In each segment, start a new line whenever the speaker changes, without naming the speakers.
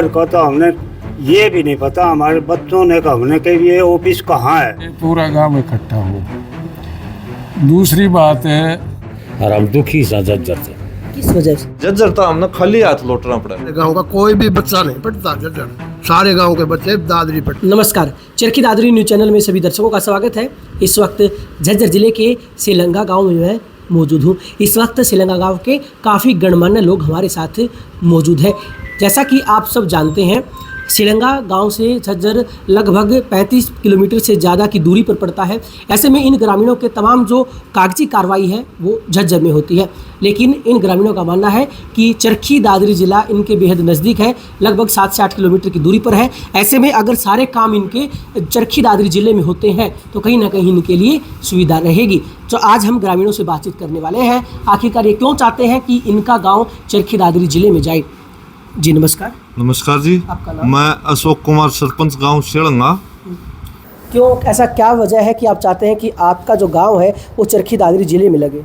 को तो हमने ये भी नहीं पता, हमारे बच्चों ने कहा हमने कि ये ऑफिस कहाँ है।
पूरा गांव इकट्ठा हो। दूसरी बात है,
और हम दुखी सा जज्जर से।
किस वजह से?
जज्जर तो हमने खाली हाथ लौटना पड़ा।
गांव का कोई भी बच्चा नहीं पढ़ता जज्जर, सारे गांव के बच्चे दादरी पढ़ते।
नमस्कार, चरखी दादरी न्यूज चैनल में सभी दर्शकों का स्वागत है। इस वक्त झज्जर जिले के सेलंगा गांव में मैं मौजूद हूं। इस वक्त सेलंगा गांव के काफ़ी गणमान्य लोग हमारे साथ मौजूद हैं। जैसा कि आप सब जानते हैं, सेलंगा गांव से झज्जर लगभग 35 किलोमीटर से ज़्यादा की दूरी पर पड़ता है। ऐसे में इन ग्रामीणों के तमाम जो कागजी कार्रवाई है वो झज्जर में होती है, लेकिन इन ग्रामीणों का मानना है कि चरखी दादरी ज़िला इनके बेहद नज़दीक है, लगभग 7 से 8 किलोमीटर की दूरी पर है। ऐसे में अगर सारे काम इनके चरखी दादरी ज़िले में होते हैं तो कहीं ना कहीं इनके लिए सुविधा रहेगी। तो आज हम ग्रामीणों से बातचीत करने वाले हैं, आखिरकार ये क्यों चाहते हैं कि इनका गाँव चरखी दादरी ज़िले में जाए। जी नमस्कार।
नमस्कार जी,
आपका नाम?
मैं अशोक कुमार, सरपंच गांव सेलंगा।
क्यों, ऐसा क्या वजह है कि आप चाहते हैं कि आपका जो गांव है वो चरखी दादरी ज़िले में लगे?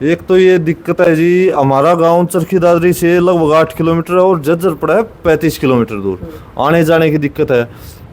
एक तो ये दिक्कत है जी, हमारा गांव चरखी दादरी से लगभग 8 किलोमीटर और झज्जर पड़ा है 35 किलोमीटर दूर। आने जाने की दिक्कत है।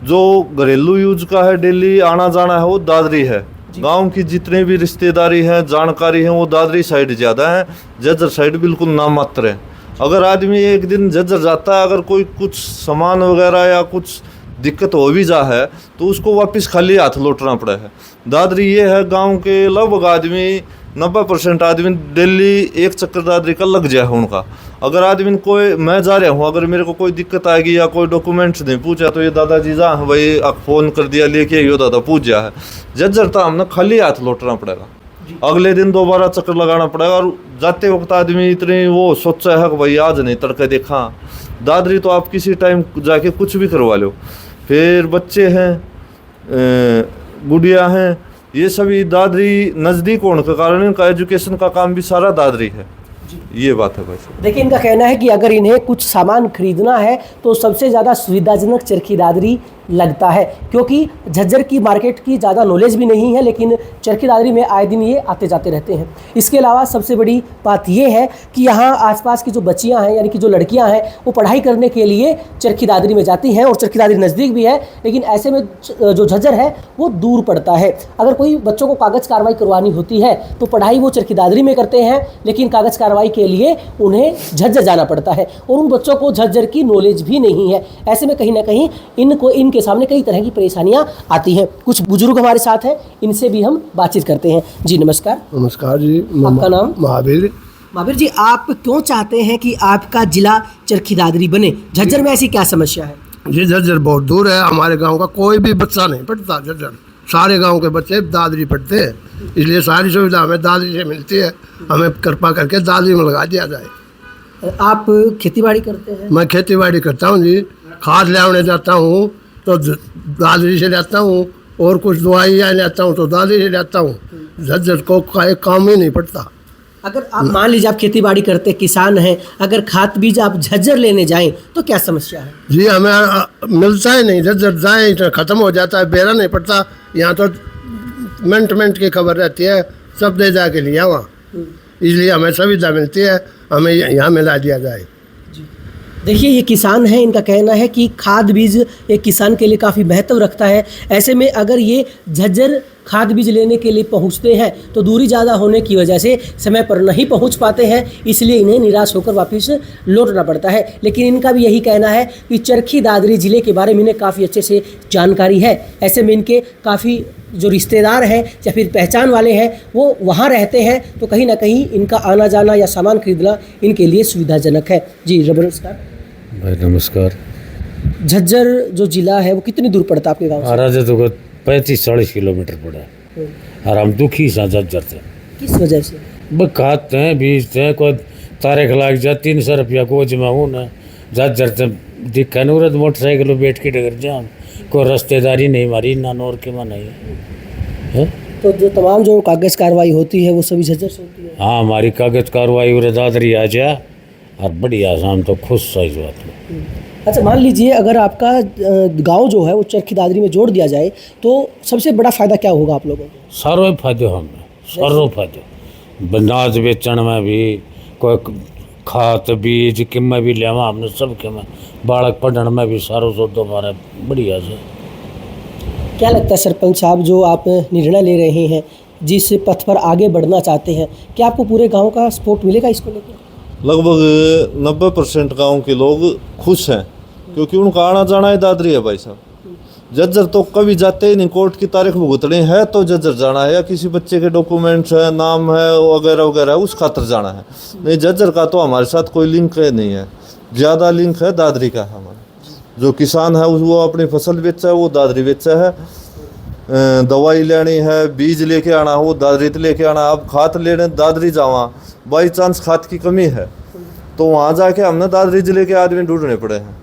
जो घरेलू यूज का है, डेली आना जाना है, वो दादरी है। गांव की जितने भी रिश्तेदारी हैं, जानकारी है, वो दादरी साइड ज़्यादा है, झज्जर साइड बिल्कुल नाम मात्र है। अगर आदमी एक दिन झज्जर जाता है, अगर कोई कुछ सामान वगैरह या कुछ दिक्कत हो भी जा है तो उसको वापस खाली हाथ लौटना पड़ा है। दादरी ये है, गांव के लगभग आदमी 90% आदमी डेली एक चक्कर दादरी का लग जाए उनका। अगर आदमी कोई, मैं जा रहा हूँ, अगर मेरे को कोई दिक्कत आएगी या कोई डॉक्यूमेंट्स नहीं पूछा तो ये दादाजी जा भाई फ़ोन कर दिया, लेके आइयो दादा, पूछ जा है। झज्जर तो हमने खाली हाथ लौटना पड़ेगा, अगले दिन दोबारा चक्कर लगाना पड़ेगा। और जाते वक्त आदमी इतनी वो सोचा है कि भाई आज नहीं तड़के देखा। दादरी तो आप किसी टाइम जाके कुछ भी करवा लो। फिर बच्चे हैं, गुड़िया हैं, ये सभी दादरी नज़दीक होने के कारण इनका एजुकेशन का काम भी सारा दादरी है। ये बात है भाई।
देखिए, इनका कहना है कि अगर इन्हें कुछ सामान खरीदना है तो सबसे ज़्यादा सुविधाजनक चरखी दादरी लगता है, क्योंकि झज्जर की मार्केट की ज़्यादा नॉलेज भी नहीं है, लेकिन चरखी दादरी में आए दिन ये आते जाते रहते हैं। इसके अलावा सबसे बड़ी बात ये है कि यहाँ आसपास की जो बच्चियाँ हैं, यानी कि जो लड़कियाँ हैं, वो पढ़ाई करने के लिए चरखी दादरी में जाती हैं और चरखी दादरी नज़दीक भी है, लेकिन ऐसे में जो झज्जर है वो दूर पड़ता है। अगर कोई बच्चों को कागज़ कार्रवाई करवानी होती है तो पढ़ाई वो चरखी दादरी में करते हैं, लेकिन कागज़ कार्रवाई के लिए उन्हें झज्जर जाना पड़ता है और उन बच्चों को झज्जर की नॉलेज भी नहीं है। ऐसे में कहीं ना कहीं इनके सामने कई तरह की परेशानियां आती हैं। कुछ बुजुर्ग हमारे साथ हैं, इनसे भी हम बातचीत करते हैं। जी नमस्कार।
नमस्कार जी।
आपका नाम?
महावीर।
महावीर जी, आप क्यों चाहते हैं कि आपका जिला चरखी दादरी बने? झज्जर में ऐसी क्या समस्या है?
ये झज्जर बहुत दूर है, हमारे गांव का कोई भी बच्चा नहीं पढ़ता झज्जर, सारे गांव के बच्चे दादरी पढ़ते हैं। इसलिए सारी सुविधा हमें दादरी से मिलती है, हमें कृपा करके दादरी में लगा दिया जाए।
आप खेती बाड़ी करते हैं?
मैं खेती बाड़ी करता हूँ जी, खाद ले आने जाता हूँ तो दादरी से लेता हूँ, और कुछ दवाइयाँ लेता हूँ तो दादरी से लेता हूँ। झज्जर को काम ही नहीं पड़ता।
अगर आप मान लीजिए आप खेती बाड़ी करते किसान हैं, अगर खाद बीज आप झज्जर लेने जाएं तो क्या समस्या है?
जी हमें मिलता ही नहीं, झज्जर जाए तो ख़त्म हो जाता है, बेरा नहीं पड़ता। यहाँ तो मिनट की खबर रहती है, सब दे जा के लिया वहाँ, इसलिए हमें सुविधा मिलती है, हमें यहाँ मिला दिया जाए।
देखिए, ये किसान है, इनका कहना है कि खाद बीज एक किसान के लिए काफ़ी महत्व रखता है। ऐसे में अगर ये झज्जर खाद बीज लेने के लिए पहुंचते हैं तो दूरी ज़्यादा होने की वजह से समय पर नहीं पहुंच पाते हैं, इसलिए इन्हें निराश होकर वापस लौटना पड़ता है। लेकिन इनका भी यही कहना है कि चरखी दादरी ज़िले के बारे में इन्हें काफ़ी अच्छे से जानकारी है। ऐसे में इनके काफ़ी जो रिश्तेदार हैं या फिर पहचान वाले हैं वो वहाँ रहते हैं, तो कहीं ना कहीं इनका आना जाना या सामान खरीदना इनके लिए सुविधाजनक है। जी नमस्कार।
भाई नमस्कार।
झज्जर जो जिला है वो कितनी दूर पड़ता है आपके गाँव से?
महाराज तो 35-40 किलोमीटर पड़ा है, और हम दुखी सा जज्जर से।
किस वजह से?
बस खाते हैं, बीजते हैं, कोई तारीख लाग जाए 300 रुपया को जमा हूँ ना। झज्जर से दिखा नूरत मोटरसाइकिल बैठ के डगर जाम, कोई रिश्तेदारी नहीं हमारी, ना नौर के मन है।
तो जो तमाम जो कागज़ कार्रवाई होती है वो सभी झज्जर से होती है?
हाँ, हमारी कागज कार्रवाई और दादरी आ जाए और बड़ी आसान, तो खुश सा इस बात में।
अच्छा, मान लीजिए अगर आपका गांव जो है वो चरखी दादरी में जोड़ दिया जाए तो सबसे बड़ा फ़ायदा क्या होगा आप लोगों को?
सारों फायदे हमें, सारों फायदे। अनाज बेचण में भी, कोई खाद बीज कि मैं भी लियावा हमने सब के में बालक पढ़ने में भी सारो सौदो हमारा बढ़िया से।
क्या लगता है सरपंच साहब, जो आप निर्णय ले रहे हैं, जिस पथ पर आगे बढ़ना चाहते हैं, क्या आपको पूरे गांव का सपोर्ट मिलेगा इसको लेकर?
लगभग 90% गांव के लोग खुश हैं, क्योंकि उनका आना जाना ही दादरी है भाई साहब। जज्जर तो कभी जाते ही नहीं, कोर्ट की तारीख भुगतनी है तो जज्जर जाना है, या किसी बच्चे के डॉक्यूमेंट्स है, नाम है वगैरह वगैरह, उस खातर जाना है। नहीं, जज्जर का तो हमारे साथ कोई लिंक नहीं है, ज़्यादा लिंक है दादरी का है हमारा। जो किसान है वो अपनी फसल बेचा है, वो दादरी बेचा है। दवाई लेनी है, बीज लेके आना हो दादरी लेके आना। अब खाद लेने दादरी जावा, बाई चांस खाद की कमी है तो वहाँ जाके हमने दादरी जिले के आदमी ढूंढने पड़े हैं।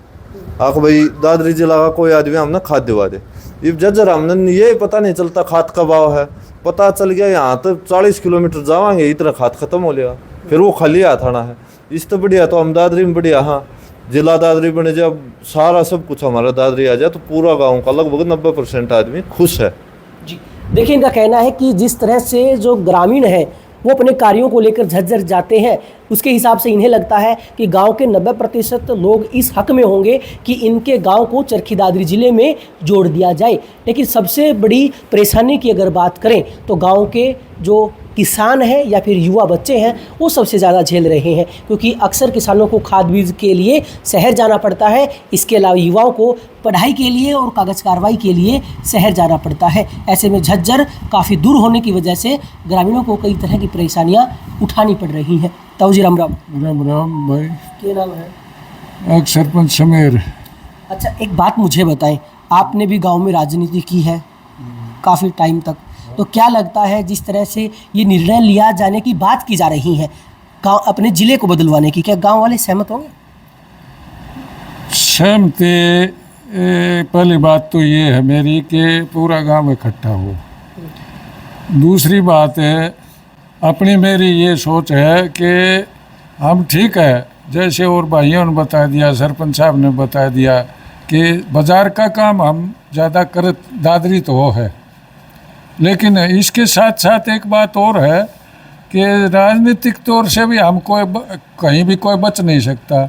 आख भाई दादरी जिला का कोई आदमी हमने खाद दिवा दे। ये जज्जर हमने ये पता नहीं चलता खाद का भाव है, पता चल गया यहाँ तो 40 किलोमीटर जावांगे इतना खाद खत्म हो लिया, फिर वो खाली हाथ आना है। इस तो बढ़िया तो हम दादरी में बढ़िया, हाँ जिला दादरी बने, जब सारा सब कुछ हमारा दादरी आ जाए तो पूरा गांव का लगभग 90% आदमी खुश है।
जी, देखिए इनका कहना है कि जिस तरह से जो ग्रामीण है वो अपने कार्यों को लेकर झज्जर जाते हैं, उसके हिसाब से इन्हें लगता है कि गांव के 90% लोग इस हक में होंगे कि इनके गांव को चरखी दादरी ज़िले में जोड़ दिया जाए। लेकिन सबसे बड़ी परेशानी की अगर बात करें तो गांव के जो किसान हैं या फिर युवा बच्चे हैं वो सबसे ज़्यादा झेल रहे हैं, क्योंकि अक्सर किसानों को खाद बीज के लिए शहर जाना पड़ता है। इसके अलावा युवाओं को पढ़ाई के लिए और कागज़ कार्रवाई के लिए शहर जाना पड़ता है। ऐसे में झज्जर काफ़ी दूर होने की वजह से ग्रामीणों को कई तरह की परेशानियाँ उठानी पड़ रही हैं। ताऊ जी राम राम।
राम राम भाई।
क्या नाम है?
एक सरपंच समेर।
अच्छा, एक बात मुझे बताएं, आपने भी गांव में राजनीति की है काफ़ी टाइम तक, तो क्या लगता है जिस तरह से ये निर्णय लिया जाने की बात की जा रही है गांव अपने ज़िले को बदलवाने की, क्या गांव वाले सहमत होंगे?
सहमति, पहली बात तो ये है मेरी कि पूरा गांव इकट्ठा हो। दूसरी बात है, अपनी मेरी ये सोच है कि हम ठीक है, जैसे और भाइयों ने बता दिया, सरपंच साहब ने बता दिया कि बाज़ार का काम हम ज़्यादा कर दादरी तो हो है, लेकिन इसके साथ साथ एक बात और है कि राजनीतिक तौर से भी हम कहीं भी कोई बच नहीं सकता।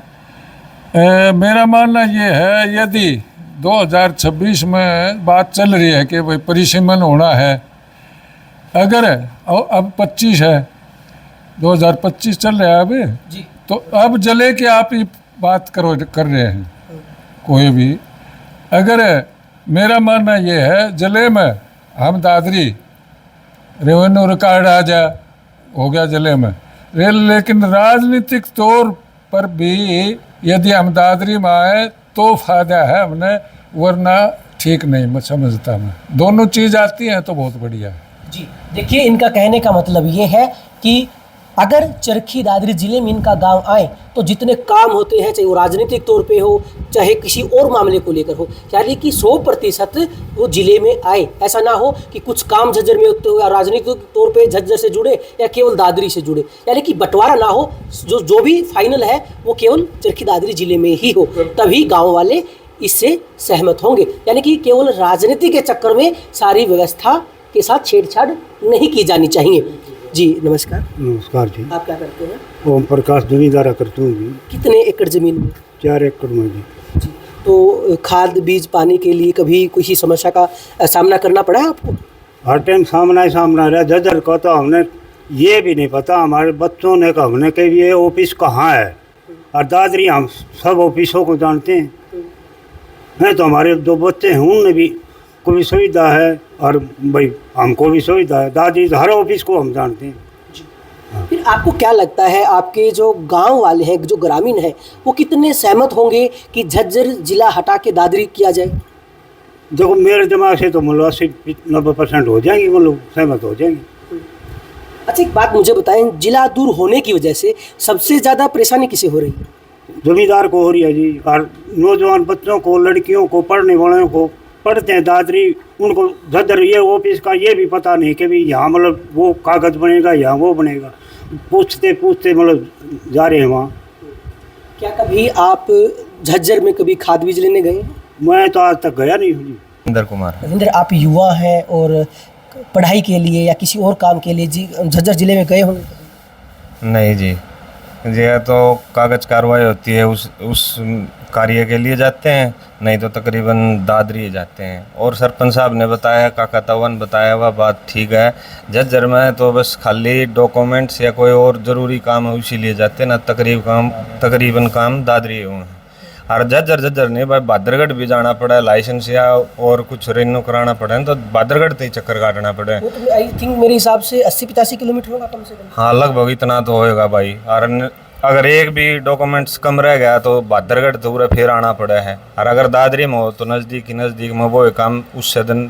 मेरा मानना ये है, यदि 2026 में बात चल रही है कि भाई परिसीमन होना है, अगर अब 25 है, 2025 चल रहा है अभी जी, तो अब जले के आप ये बात कर रहे हैं कोई भी। अगर मेरा मानना ये है, जले में हम दादरी रेवेन्यू रिकॉर्ड आ जाए, हो गया जिले में लेकिन राजनीतिक तौर पर भी यदि हम दादरी में आए तो फायदा है हमने, वरना ठीक नहीं मैं समझता। मैं दोनों चीज़ आती हैं तो बहुत बढ़िया है।
जी, देखिए इनका कहने का मतलब ये है कि अगर चरखी दादरी ज़िले में इनका गांव आए तो जितने काम होते हैं, चाहे वो राजनीतिक तौर पे हो चाहे किसी और मामले को लेकर हो, यानी कि 100% वो ज़िले में आए। ऐसा ना हो कि कुछ काम झज्जर में होते हुए राजनीतिक तौर पे झज्जर से जुड़े या केवल दादरी से जुड़े, यानी कि बंटवारा ना हो, जो भी फाइनल है वो केवल चरखी दादरी ज़िले में ही हो, तभी गाँव वाले इससे सहमत होंगे। यानी कि केवल राजनीति के चक्कर में सारी व्यवस्था के साथ छेड़छाड़ नहीं की जानी चाहिए। जी नमस्कार।
नमस्कार जी।
आप क्या करते हैं?
ओम प्रकाश जमींदारा करता हूँ जी।
कितने एकड़ ज़मीन में?
4 एकड़ में जी।
तो खाद बीज पानी के लिए कभी किसी समस्या का सामना करना पड़ा है आपको?
हर टाइम सामना ही सामना रहा। जज्जर का तो हमने ये भी नहीं पता, हमारे बच्चों ने कहा हमने कही ये ऑफिस कहाँ है, और दादरी हम सब ऑफिसों को जानते हैं। तो हमारे 2 बच्चे हैं, उनमें भी कोई सुविधा है और भाई हमको भी सुविधा है। दादी हर ऑफिस को हम जानते हैं।
फिर आपको क्या लगता है, आपके जो गांव वाले हैं, जो ग्रामीण हैं, वो कितने सहमत होंगे कि झज्जर जिला हटा के दादरी किया जाए?
देखो मेरे दिमाग से तो मतलब 80-90% हो जाएंगे, वो लोग सहमत हो जाएंगे।
अच्छा, एक बात मुझे बताएं, जिला दूर होने की वजह से सबसे ज़्यादा परेशानी किसे हो रही है?
जमींदार को हो रही है जी, और नौजवान बच्चों को, लड़कियों को, पढ़ने वालों को, पढ़ते हैं दादरी, उनको झज्जर ये ऑफिस का ये भी पता नहीं कि भी यहाँ मतलब वो कागज़ बनेगा, यहाँ वो बनेगा, पूछते पूछते मतलब जा रहे हैं वहाँ।
क्या कभी आप झज्जर में कभी खाद बीज लेने गए?
मैं तो आज तक गया नहीं हूँ जी।
रविंद्र कुमार।
रविंद्र, आप युवा हैं और पढ़ाई के लिए या किसी और काम के लिए जी झज्जर ज़िले में गए होंगे?
नहीं जी। ये तो कागज कार्रवाई होती है उस कार्य के लिए जाते हैं, नहीं तो तकरीबन दादरी जाते हैं। और सरपंच साहब ने बताया, काका तवन बताया हुआ बात ठीक है। झज्जर में तो बस खाली डॉक्यूमेंट्स या कोई और ज़रूरी काम है उसी लिए जाते हैं, ना तकरीबन काम दादरी हुए हैं। और झज्जर नहीं भाई, बहादुरगढ़ भी जाना पड़ा है, लाइसेंस या और कुछ रेन्यू कराना पड़ा है तो बहादुरगढ़ से ही चक्कर काटना पड़े।
वो तो आई थिंक मेरे हिसाब से 80-85 किलोमीटर होगा कम से कम।
हाँ लगभग इतना तो होएगा भाई। और अगर एक भी डॉक्यूमेंट्स कम रह गया तो बहादुरगढ़ तो पूरा फिर आना पड़ा है। और अगर दादरी में हो तो नज़दीक में वो काम उससे दिन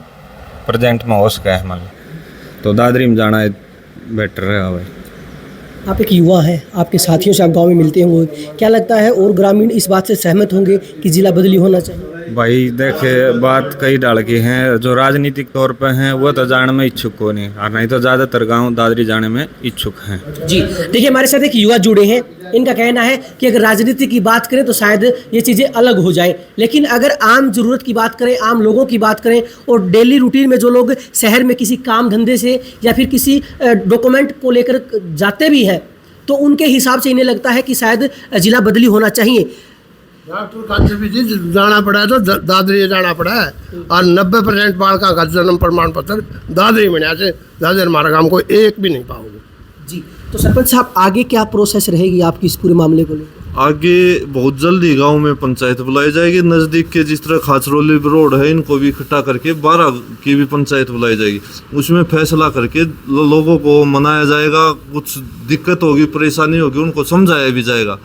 प्रेजेंट में हो सका है मान लो, तो दादरी में जाना बेटर रहेगा भाई।
आप एक युवा हैं, आपके साथियों से आप गांव में मिलते हैं, वो क्या लगता है और ग्रामीण इस बात से सहमत होंगे कि जिला बदली होना चाहिए?
भाई देखे बात कई डाल की हैं, जो राजनीतिक तौर पे हैं वो तो जाने में इच्छुक हो नहीं, और नहीं तो ज़्यादातर गांव दादरी जाने में इच्छुक हैं।
जी देखिए, हमारे साथ एक युवा जुड़े हैं, इनका कहना है कि अगर राजनीति की बात करें तो शायद ये चीज़ें अलग हो जाए, लेकिन अगर आम ज़रूरत की बात करें, आम लोगों की बात करें और डेली रूटीन में जो लोग शहर में किसी काम धंधे से या फिर किसी डॉक्यूमेंट को लेकर जाते भी हैं तो उनके हिसाब से इन्हें लगता है कि शायद जिला बदली होना चाहिए।
जाना पड़ा है तो दादरी जाना पड़ा है, और 90% बालका का जन्म प्रमाण पत्र दादरी में से दादरी हमारा काम को एक भी नहीं पाओगे।
जी तो सरपंच साहब, आगे क्या प्रोसेस रहेगी आपकी इस पूरे मामले को लेकर?
आगे बहुत जल्दी गांव में पंचायत बुलाई जाएगी। नज़दीक के जिस तरह खाचरौली रोड है इनको भी इकट्ठा करके 12 की भी पंचायत बुलाई जाएगी। उसमें फैसला करके लोगों को मनाया जाएगा। कुछ दिक्कत होगी, परेशानी होगी, उनको समझाया भी जाएगा।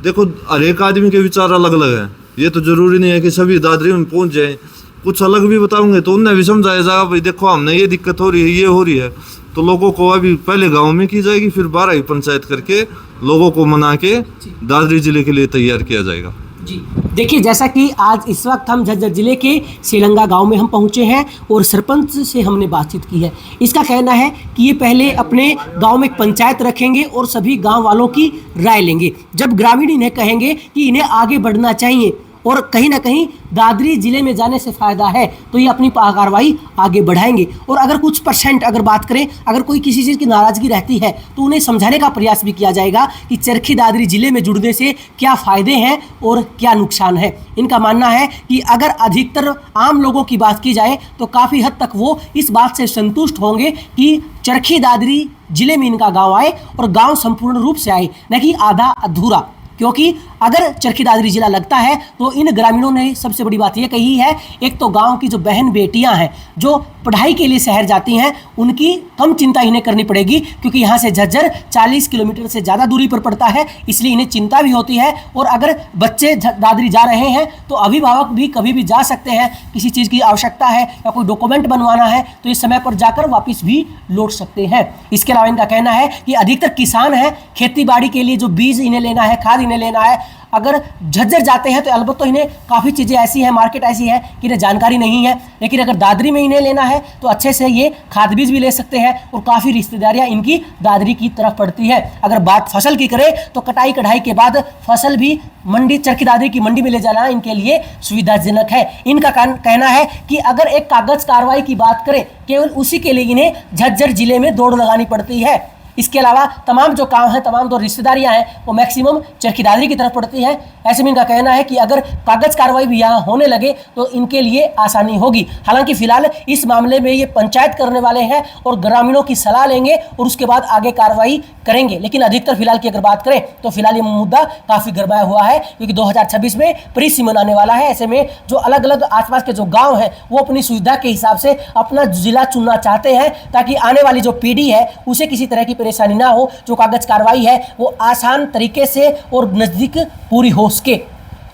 देखो हर एक आदमी के विचार अलग अलग हैं, ये तो ज़रूरी नहीं है कि सभी दादरी में पहुँच जाएँ। कुछ अलग भी बताऊँगे तो उन्हें भी समझाया जाएगा, भाई देखो हमने ये दिक्कत हो रही है, ये हो रही है, तो लोगों को अभी पहले गांव में की जाएगी, फिर 12 पंचायत करके लोगों को मना के दादरी जिले के लिए तैयार किया जाएगा।
जी देखिए, जैसा कि आज इस वक्त हम झज्जर जिले के सेलंगा गांव में हम पहुंचे हैं और सरपंच से हमने बातचीत की है। इसका कहना है कि ये पहले अपने गांव में एक पंचायत रखेंगे और सभी गांव वालों की राय लेंगे। जब ग्रामीण इन्हें कहेंगे कि इन्हें आगे बढ़ना चाहिए और कहीं ना कहीं दादरी जिले में जाने से फ़ायदा है तो ये अपनी कार्रवाई आगे बढ़ाएंगे। और अगर कुछ % अगर बात करें, अगर कोई किसी चीज़ की नाराज़गी रहती है तो उन्हें समझाने का प्रयास भी किया जाएगा कि चरखी दादरी जिले में जुड़ने से क्या फ़ायदे हैं और क्या नुकसान है। इनका मानना है कि अगर अधिकतर आम लोगों की बात की जाए तो काफ़ी हद तक वो इस बात से संतुष्ट होंगे कि चरखी दादरी जिले में इनका गाँव आए और गाँव संपूर्ण रूप से आए, न कि आधा अधूरा। क्योंकि अगर चरखी दादरी जिला लगता है तो इन ग्रामीणों ने सबसे बड़ी बात यह कही है, एक तो गांव की जो बहन बेटियां हैं जो पढ़ाई के लिए शहर जाती हैं उनकी कम चिंता इन्हें करनी पड़ेगी, क्योंकि यहाँ से झज्जर 40 किलोमीटर से ज़्यादा दूरी पर पड़ता है, इसलिए इन्हें चिंता भी होती है। और अगर बच्चे दादरी जा रहे हैं तो अभिभावक भी कभी भी जा सकते हैं, किसी चीज़ की आवश्यकता है या कोई डॉक्यूमेंट बनवाना है तो इस समय पर जाकर वापस भी लौट सकते हैं। इसके अलावा इनका कहना है कि अधिकतर किसान हैं, खेती बाड़ी के लिए जो बीज इन्हें लेना है, खाद इन्हें लेना है, अगर झज्जर जाते हैं तो अलबत्त तो इन्हें काफ़ी चीज़ें ऐसी हैं, मार्केट ऐसी है कि इन्हें जानकारी नहीं है, लेकिन अगर दादरी में इन्हें लेना है तो अच्छे से ये खाद बीज भी ले सकते हैं और काफ़ी रिश्तेदारियां इनकी दादरी की तरफ पड़ती है। अगर बात फसल की करें तो कटाई कढ़ाई के बाद फसल भी मंडी, चरखी दादरी की मंडी में ले जाना इनके लिए सुविधाजनक है। इनका कहना है कि अगर एक कागज कार्रवाई की बात करें, केवल उसी के लिए इन्हें झज्जर जिले में दौड़ लगानी पड़ती है। इसके अलावा तमाम जो काम हैं, तमाम जो रिश्तेदारियां हैं वो मैक्सिमम चरखी दादरी की तरफ पड़ती हैं। ऐसे में इनका कहना है कि अगर कागज कार्रवाई भी यहाँ होने लगे तो इनके लिए आसानी होगी। हालांकि फिलहाल इस मामले में ये पंचायत करने वाले हैं और ग्रामीणों की सलाह लेंगे और उसके बाद आगे कार्रवाई करेंगे। लेकिन अधिकतर फिलहाल की अगर बात करें तो फिलहाल ये मुद्दा काफ़ी गरमाया हुआ है, क्योंकि 2026 में प्री सीमन आने वाला है। ऐसे में जो अलग अलग आसपास के जो गाँव हैं वो अपनी सुविधा के हिसाब से अपना जिला चुनना चाहते हैं, ताकि आने वाली जो पीढ़ी है उसे किसी तरह की परेशानी ना हो। जो कागज कार्रवाई है वो आसान तरीके से और नज़दीक पूरी हो सके।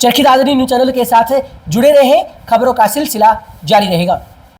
चरखी दादरी न्यूज़ चैनल के साथ जुड़े रहें, खबरों का सिलसिला जारी रहेगा।